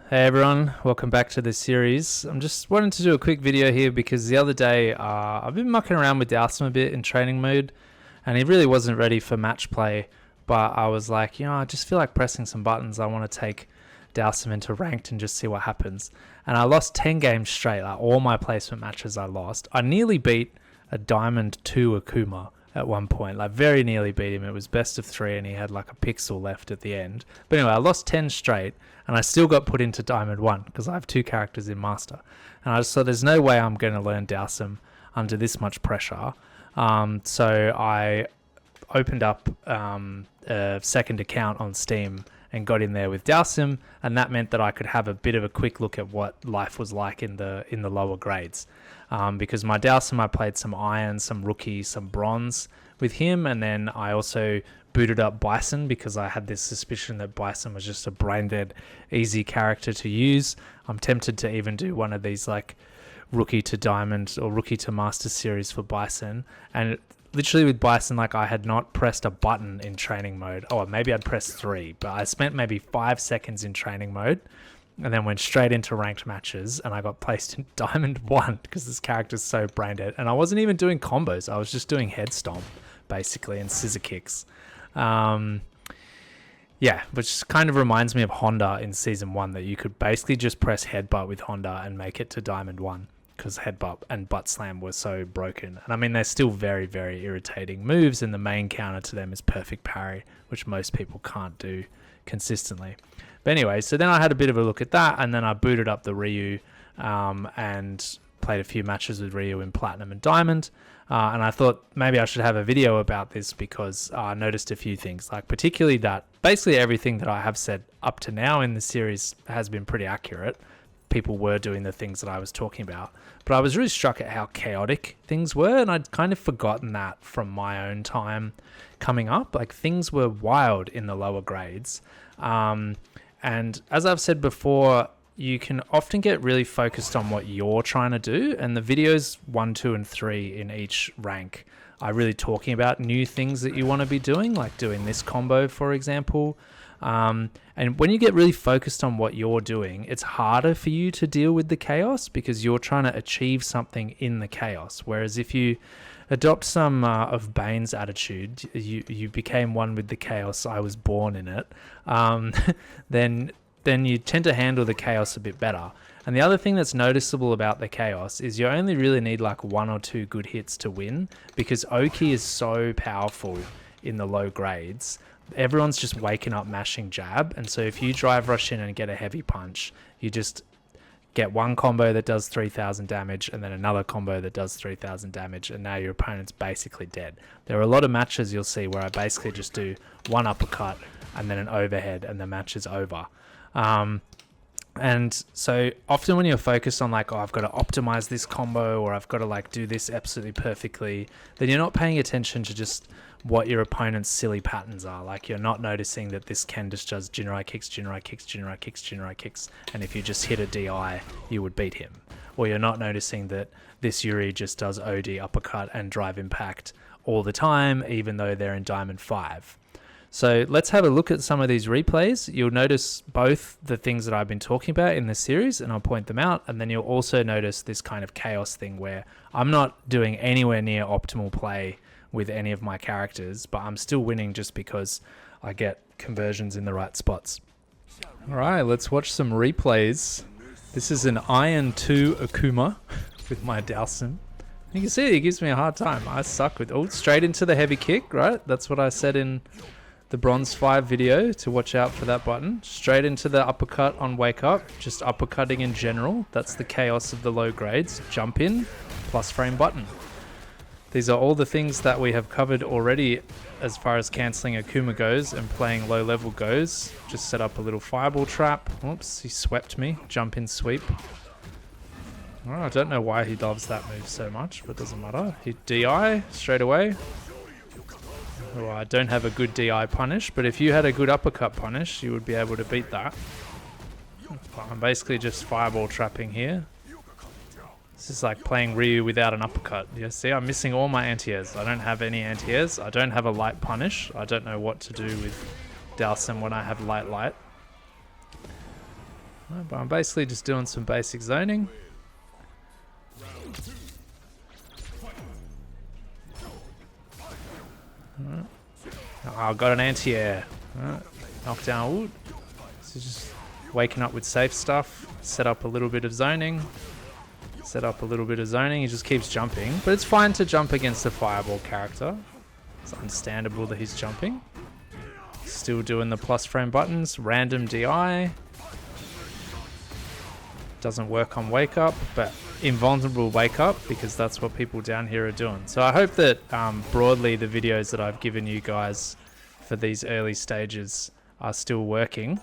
Hey everyone, welcome back to the series. I'm just wanting to do a quick video here because the other day I've been mucking around with Dowsum a bit in training mode and he really wasn't ready for match play, but I was like, I just feel like pressing some buttons. I want to take Dowsum into ranked and just see what happens. And I lost 10 games straight, like all my placement matches I lost. I nearly beat a Diamond 2 Akuma at one point, like very nearly beat him. It was best of 3 and he had like a pixel left at the end. But anyway, I lost 10 straight and I still got put into Diamond 1 because I have 2 characters in Master. And I just thought there's no way I'm going to learn Dowsum under this much pressure. So I opened up a second account on Steam and got in there with Dowsum, and that meant that I could have a bit of a quick look at what life was like in the lower grades. Because my Dowsum, I played some Iron, some Rookie, some Bronze with him, and then I also booted up Bison because I had this suspicion that Bison was just a brain-dead, easy character to use. I'm tempted to even do one of these like Rookie to Diamond or Rookie to Master series for Bison, and literally with Bison, like I had not pressed a button in training mode. Oh, maybe I'd pressed 3, but I spent maybe 5 seconds in training mode and then went straight into ranked matches and I got placed in Diamond 1 because this character's so brain dead. And I wasn't even doing combos. I was just doing head stomp basically and scissor kicks. Which kind of reminds me of Honda in season 1, that you could basically just press headbutt with Honda and make it to Diamond 1. Because headbutt and butt slam were so broken. And I mean, they're still very, very irritating moves, and the main counter to them is perfect parry, which most people can't do consistently. But anyway, so then I had a bit of a look at that, and then I booted up the Ryu and played a few matches with Ryu in Platinum and Diamond. And I thought maybe I should have a video about this because I noticed a few things, like particularly that basically everything that I have said up to now in the series has been pretty accurate. People were doing the things that I was talking about, but I was really struck at how chaotic things were, and I'd kind of forgotten that from my own time coming up. Like, things were wild in the lower grades, and as I've said before, you can often get really focused on what you're trying to do, and the videos 1, 2 and 3 in each rank are really talking about new things that you want to be doing, like doing this combo, for example. And when you get really focused on what you're doing, it's harder for you to deal with the chaos because you're trying to achieve something in the chaos. Whereas if you adopt some of Bane's attitude, you became one with the chaos, I was born in it, then you tend to handle the chaos a bit better. And the other thing that's noticeable about the chaos is you only really need like 1 or 2 good hits to win, because Oki is so powerful in the low grades. Everyone's just waking up mashing jab, and so if you drive rush in and get a heavy punch, you just get one combo that does 3,000 damage and then another combo that does 3,000 damage, and now your opponent's basically dead. There are a lot of matches you'll see where I basically just do one uppercut and then an overhead and the match is over. And so often when you're focused on like, I've got to optimize this combo, or I've got to like do this absolutely perfectly, then you're not paying attention to just what your opponent's silly patterns are. Like, you're not noticing that this Ken just does Jinrai kicks, Jinrai kicks, Jinrai kicks, Jinrai kicks, and if you just hit a DI, you would beat him. Or you're not noticing that this Yuri just does OD uppercut and drive impact all the time, even though they're in Diamond 5. So let's have a look at some of these replays. You'll notice both the things that I've been talking about in this series, and I'll point them out. And then you'll also notice this kind of chaos thing where I'm not doing anywhere near optimal play with any of my characters, but I'm still winning just because I get conversions in the right spots. All right, let's watch some replays. This is an Iron 2 Akuma with my Dowsum. You can see he gives me a hard time. I suck with straight into the heavy kick, right? That's what I said in the Bronze 5 video, to watch out for that button. Straight into the uppercut on wake up, just uppercutting in general. That's the chaos of the low grades. Jump in, plus frame button. These are all the things that we have covered already as far as cancelling Akuma goes and playing low level goes. Just set up a little fireball trap. Oops, he swept me. Jump in sweep. Oh, I don't know why he loves that move so much, but it doesn't matter. He DI straight away. Oh, I don't have a good DI punish, but if you had a good uppercut punish, you would be able to beat that. I'm basically just fireball trapping here. This is like playing Ryu without an uppercut. You see, I'm missing all my anti-airs. I don't have any anti-airs. I don't have a light punish. I don't know what to do with Dowsum when I have light. Right, but I'm basically just doing some basic zoning. Right. Oh, I got an anti-air. Right. Knock down. Ooh. So just waking up with safe stuff. Set up a little bit of zoning. Set up a little bit of zoning. He just keeps jumping. But it's fine to jump against a fireball character. It's understandable that he's jumping. Still doing the plus frame buttons. Random DI. Doesn't work on wake up, but invulnerable wake up, because that's what people down here are doing. So I hope that broadly the videos that I've given you guys for these early stages are still working,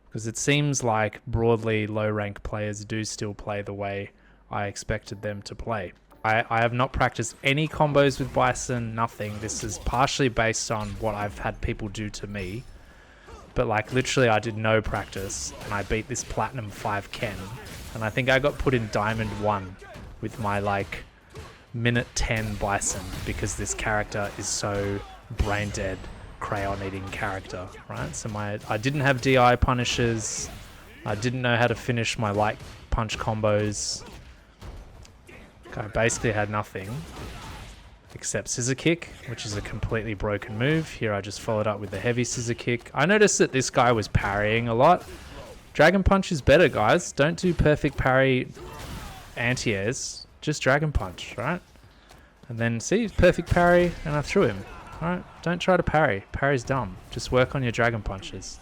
because it seems like broadly low rank players do still play the way I expected them to play. I have not practiced any combos with Bison, nothing. This is partially based on what I've had people do to me. But like literally I did no practice and I beat this Platinum 5 Ken. And I think I got put in Diamond 1 with my like minute 10 Bison, because this character is so brain dead, crayon eating character, right? So I didn't have DI punishes. I didn't know how to finish my light punch combos. I basically had nothing except scissor kick, which is a completely broken move. Here I just followed up with the heavy scissor kick. I noticed that this guy was parrying a lot. Dragon punch is better, guys. Don't do perfect parry anti-airs. Just dragon punch, right? And then see, perfect parry, and I threw him. Alright, don't try to parry. Parry's dumb. Just work on your dragon punches.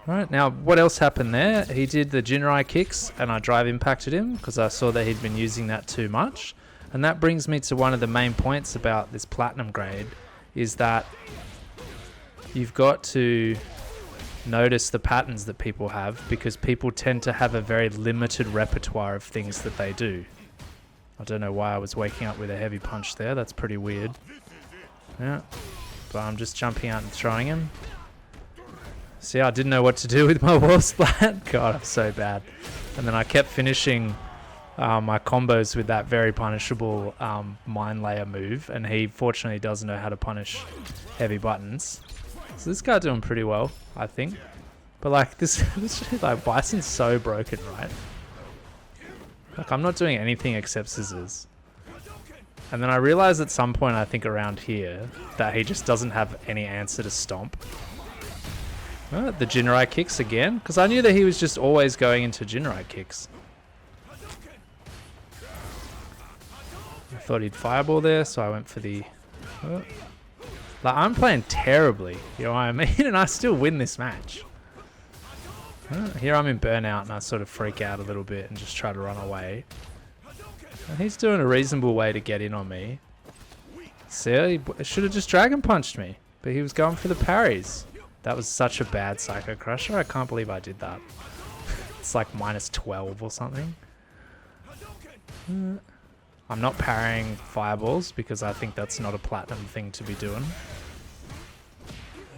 Alright, now what else happened there? He did the Jinrai kicks and I drive impacted him because I saw that he'd been using that too much. And that brings me to one of the main points about this platinum grade, is that you've got to notice the patterns that people have, because people tend to have a very limited repertoire of things that they do. I don't know why I was waking up with a heavy punch there. That's pretty weird. Yeah, but I'm just jumping out and throwing him. See, I didn't know what to do with my wall splat. God, I'm so bad. And then I kept finishing my combos with that very punishable mine layer move, and he fortunately doesn't know how to punish heavy buttons. So this guy doing pretty well, I think. But like this like Bison's so broken, right? Like I'm not doing anything except scissors. And then I realized at some point, I think around here, that he just doesn't have any answer to stomp. The Jinrai kicks again, because I knew that he was just always going into Jinrai kicks. I thought he'd fireball there, so I went for the... Like, I'm playing terribly, you know what I mean? And I still win this match. Here I'm in burnout and I sort of freak out a little bit and just try to run away. And he's doing a reasonable way to get in on me. See, he should have just dragon punched me, but he was going for the parries. That was such a bad Psycho Crusher. I can't believe I did that. It's like minus 12 or something. I'm not parrying fireballs because I think that's not a platinum thing to be doing.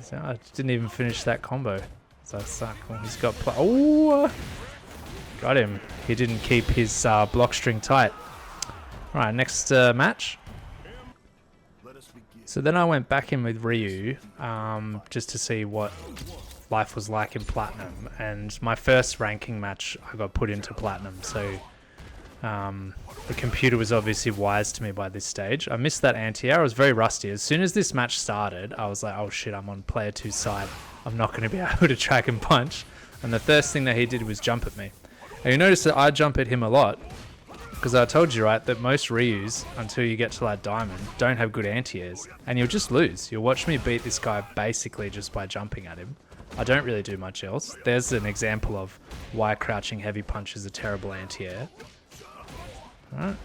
So I didn't even finish that combo. So I suck. Well, he's got... Oh! Got him. He didn't keep his block string tight. Alright, next match. So then I went back in with Ryu just to see what life was like in Platinum. And my first ranking match, I got put into Platinum. So the computer was obviously wise to me by this stage. I missed that anti-air. I was very rusty. As soon as this match started, I was like, oh shit, I'm on player 2's side. I'm not going to be able to track and punch. And the first thing that he did was jump at me. And you notice that I jump at him a lot. Because I told you, right, that most Ryus, until you get to like Diamond, don't have good anti-airs. And you'll just lose. You'll watch me beat this guy basically just by jumping at him. I don't really do much else. There's an example of why crouching heavy punch is a terrible anti-air. Right.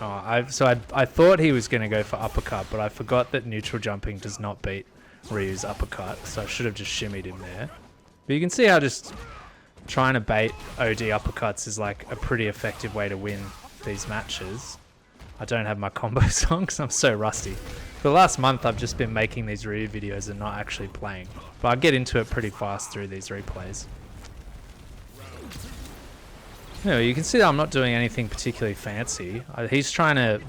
I thought he was going to go for uppercut, but I forgot that neutral jumping does not beat Ryu's uppercut. So I should have just shimmied him there. But you can see how just... trying to bait OD uppercuts is like a pretty effective way to win these matches. I don't have my combos on because I'm so rusty. For the last month I've just been making these Ryu videos and not actually playing. But I get into it pretty fast through these replays. Anyway, you can see that I'm not doing anything particularly fancy. He's trying to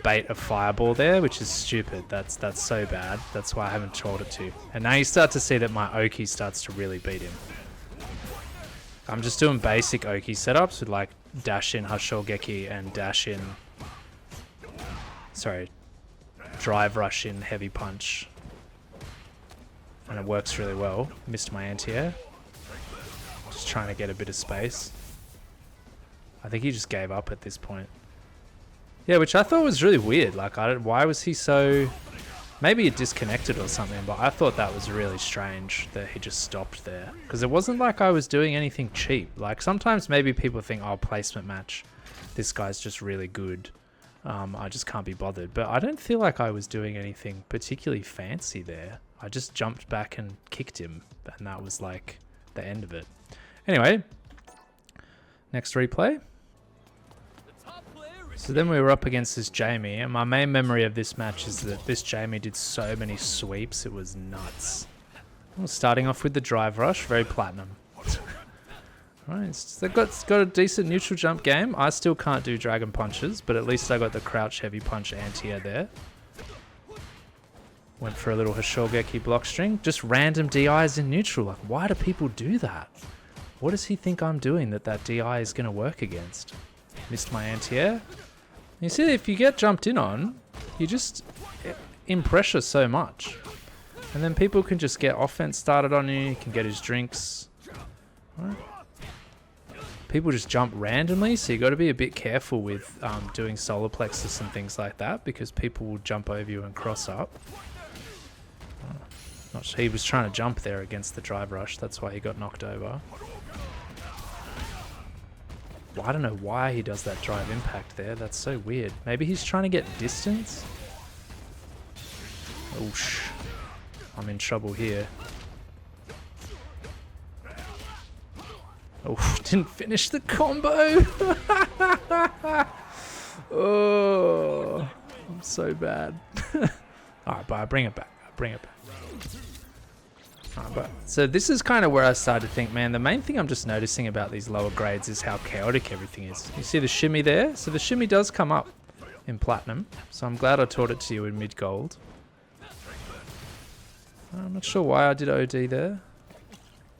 bait a fireball there, which is stupid. That's so bad. That's why I haven't told it to. And now you start to see that my Oki starts to really beat him. I'm just doing basic Oki setups with like dash in Hashogeki and dash in... Sorry. Drive rush in heavy punch. And it works really well. Missed my anti-air. Just trying to get a bit of space. I think he just gave up at this point. Yeah, which I thought was really weird. Like, why was he so... Maybe it disconnected or something, but I thought that was really strange that he just stopped there. Because it wasn't like I was doing anything cheap. Like, sometimes maybe people think, oh, placement match. This guy's just really good. I just can't be bothered. But I don't feel like I was doing anything particularly fancy there. I just jumped back and kicked him. And that was like the end of it. Anyway, next replay. So then we were up against this Jamie, and my main memory of this match is that this Jamie did so many sweeps, it was nuts. Well, starting off with the drive rush, very platinum. Alright, so they've got a decent neutral jump game. I still can't do dragon punches, but at least I got the crouch heavy punch anti-air there. Went for a little Hashogeki block string. Just random DIs in neutral. Like, why do people do that? What does he think I'm doing that DI is going to work against? Missed my anti-air. You see, if you get jumped in on, you just in pressure so much. And then people can just get offense started on you. You can get his drinks. Right. People just jump randomly, so you got to be a bit careful with doing solar plexus and things like that, because people will jump over you and cross up. Not sure. He was trying to jump there against the drive rush. That's why he got knocked over. Well, I don't know why he does that drive impact there. That's so weird. Maybe he's trying to get distance? Oosh. I'm in trouble here. Oh, didn't finish the combo. Oh, I'm so bad. Alright, but I bring it back. But so this is kind of where I started to think, man, the main thing I'm just noticing about these lower grades is how chaotic everything is. You see the shimmy there? So the shimmy does come up in platinum. So I'm glad I taught it to you in mid gold. I'm not sure why I did OD there.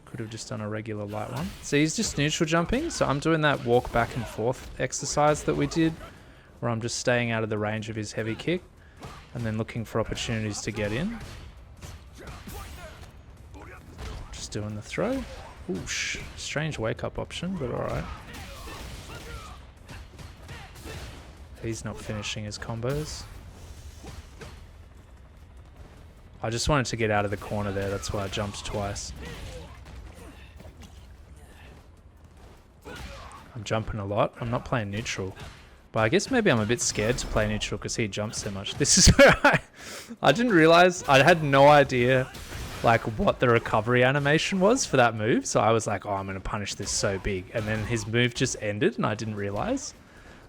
Could have just done a regular light one. So he's just neutral jumping. So I'm doing that walk back and forth exercise that we did, where I'm just staying out of the range of his heavy kick and then looking for opportunities to get in. Just doing the throw. Oosh, strange wake up option, but alright. He's not finishing his combos. I just wanted to get out of the corner there, that's why I jumped twice. I'm jumping a lot. I'm not playing neutral. But I guess maybe I'm a bit scared to play neutral because he jumps so much. This is where I didn't realize, I had no idea like what the recovery animation was for that move. So I was like, oh, I'm going to punish this so big. And then his move just ended and I didn't realize.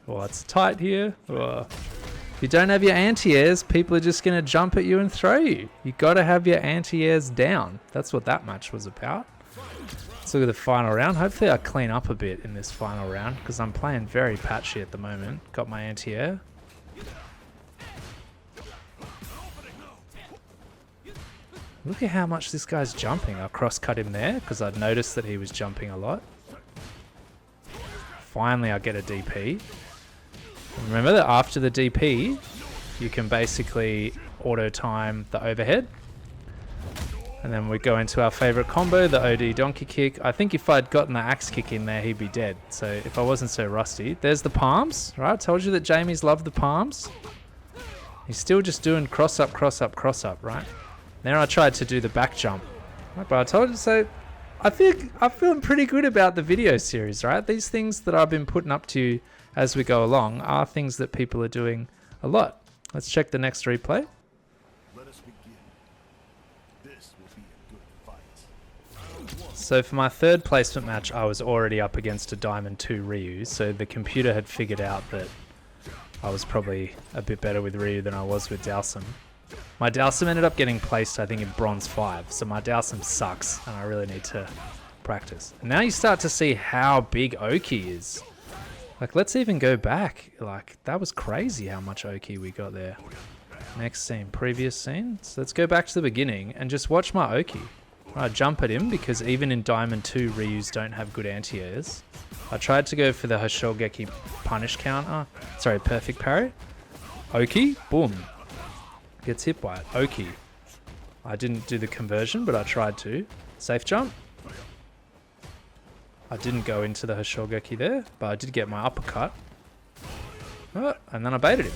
Well, it's tight here. If you don't have your anti-airs, people are just going to jump at you and throw you. You got to have your anti-airs down. That's what that match was about. Let's look at the final round. Hopefully I clean up a bit in this final round because I'm playing very patchy at the moment. Got my anti-air. Look at how much this guy's jumping. I cross-cut him there because I'd noticed that he was jumping a lot. Finally I get a DP. Remember that after the DP, you can basically auto-time the overhead. And then we go into our favorite combo, the OD donkey kick. I think if I'd gotten the axe kick in there, he'd be dead. So if I wasn't so rusty. There's the palms, right? I told you that Jamie's love the palms. He's still just doing cross up, cross up, cross up, right? Then I tried to do the back jump. Right, but I told you so. I think I'm feeling pretty good about the video series, right? These things that I've been putting up to you as we go along are things that people are doing a lot. Let's check the next replay. So for my third placement match, I was already up against a Diamond 2 Ryu, so the computer had figured out that I was probably a bit better with Ryu than I was with Dowsum. My Dowsum ended up getting placed, I think, in Bronze 5, so my Dowsum sucks, and I really need to practice. And now you start to see how big Oki is. Like, let's even go back. Like, that was crazy how much Oki we got there. Next scene, previous scene. So let's go back to the beginning and just watch my Oki. I jump at him because even in Diamond 2, Ryus don't have good anti-airs. I tried to go for the Hoshogeki punish counter. Sorry, perfect parry. Oki, boom. Gets hit by it. Oki. I didn't do the conversion, but I tried to. Safe jump. I didn't go into the Hoshogeki there, but I did get my uppercut. And then I baited him.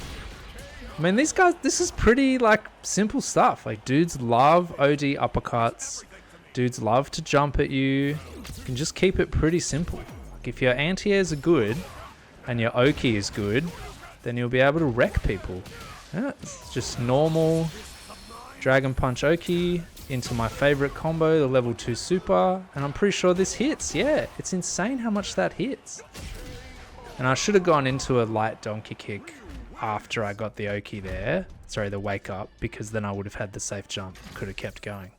I mean, these guys, this is pretty, like, simple stuff. Like, dudes love OD uppercuts. Dudes love to jump at you. You can just keep it pretty simple. Like, if your anti-airs are good and your Oki is good, then you'll be able to wreck people. Yeah, it's just normal Dragon Punch Oki into my favorite combo, the level 2 super, and I'm pretty sure this hits. Yeah, it's insane how much that hits. And I should have gone into a light donkey kick after I got the Oki there. Sorry, the wake up, because then I would have had the safe jump. Could have kept going.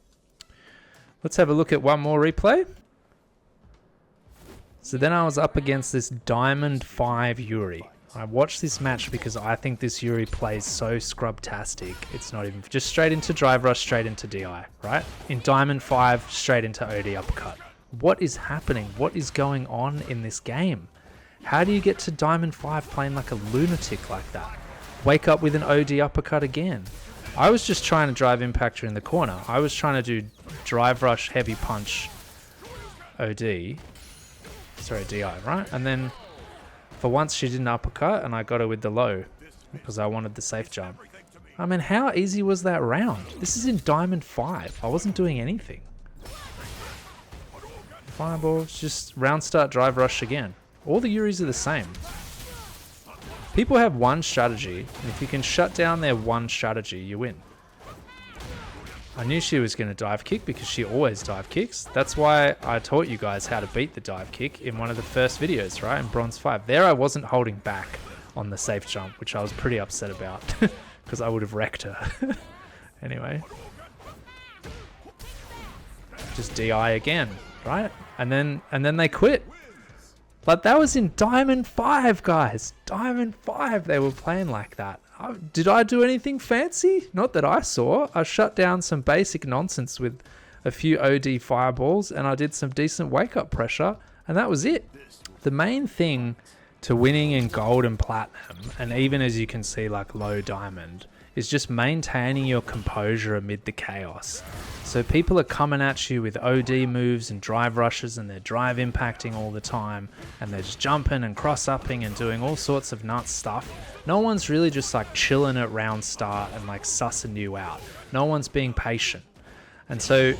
Let's have a look at one more replay. So then I was up against this Diamond 5 Yuri. I watched this match because I think this Yuri plays so scrub-tastic. It's not even just straight into drive rush, straight into DI, right? In Diamond 5, straight into OD uppercut. What is happening? What is going on in this game? How do you get to Diamond 5 playing like a lunatic like that? Wake up with an OD uppercut again. I was just trying to drive Impactor in the corner. I was trying to do drive rush, heavy punch, OD. Sorry, DI, right? And then for once she didn't uppercut and I got her with the low because I wanted the safe jump. I mean, how easy was that round? This is in Diamond 5. I wasn't doing anything. Fireballs, just round start, drive rush again. All the Yuris are the same. People have one strategy, and if you can shut down their one strategy, you win. I knew she was going to dive kick because she always dive kicks. That's why I taught you guys how to beat the dive kick in one of the first videos, right? In Bronze 5. There I wasn't holding back on the safe jump, which I was pretty upset about because I would have wrecked her. Anyway. Just DI again, right? And then they quit. But that was in Diamond 5, guys. Diamond 5, they were playing like that. Did I do anything fancy? Not that I saw. I shut down some basic nonsense with a few OD fireballs and I did some decent wake-up pressure, and that was it. The main thing to winning in gold and platinum, and even as you can see like low diamond, is just maintaining your composure amid the chaos. So people are coming at you with OD moves and drive rushes and they're drive impacting all the time and they're just jumping and cross-upping and doing all sorts of nuts stuff. No one's really just like chilling at round start and like sussing you out. No one's being patient. And so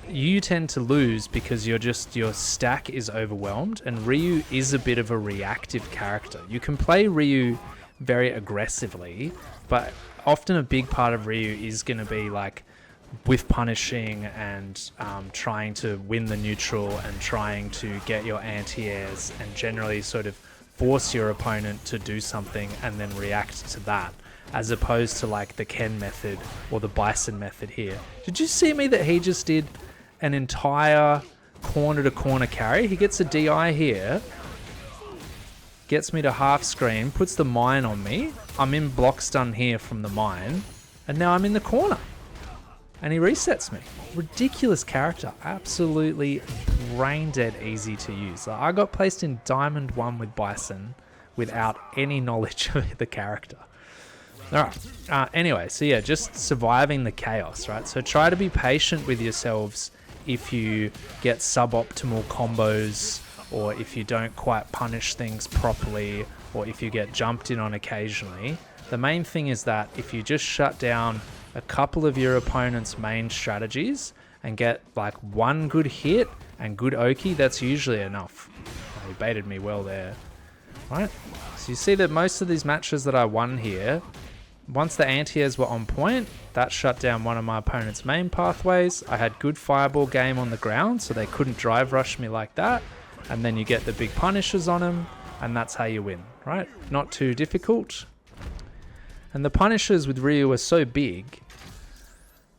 you tend to lose because your stack is overwhelmed, and Ryu is a bit of a reactive character. You can play Ryu very aggressively, but often a big part of Ryu is going to be like with punishing and trying to win the neutral and trying to get your anti-airs and generally sort of force your opponent to do something and then react to that, as opposed to like the Ken method or the Bison method here. Did you see me that he just did an entire corner to corner carry? He gets a DI here, gets me to half screen, puts the mine on me. I'm in block stun here from the mine, and now I'm in the corner. And he resets me. Ridiculous character. Absolutely brain dead easy to use. I got placed in Diamond 1 with Bison without any knowledge of the character. Alright, anyway, so yeah, just surviving the chaos, right? So try to be patient with yourselves if you get suboptimal combos, or if you don't quite punish things properly, or if you get jumped in on occasionally. The main thing is that if you just shut down a couple of your opponent's main strategies and get like one good hit and good Oki, that's usually enough. Oh, he baited me well there. Right? So you see that most of these matches that I won here, once the anti-airs were on point, that shut down one of my opponent's main pathways. I had good fireball game on the ground, so they couldn't drive rush me like that. And then you get the big punishes on them, and that's how you win, right? Not too difficult. And the punishes with Ryu are so big,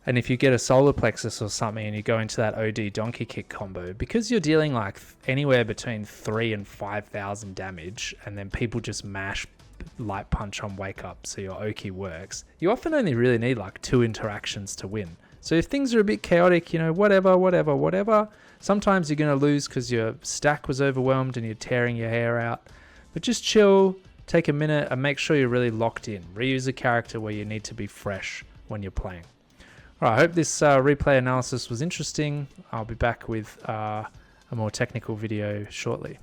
and if you get a solar plexus or something and you go into that OD donkey kick combo, because you're dealing like anywhere between 3,000 and 5,000 damage, and then people just mash light punch on wake up so your Oki works, you often only really need like 2 interactions to win. So if things are a bit chaotic, you know, whatever, sometimes you're going to lose because your stack was overwhelmed and you're tearing your hair out. But just chill, take a minute and make sure you're really locked in. Reuse a character where you need to be fresh when you're playing. All right, I hope this replay analysis was interesting. I'll be back with a more technical video shortly.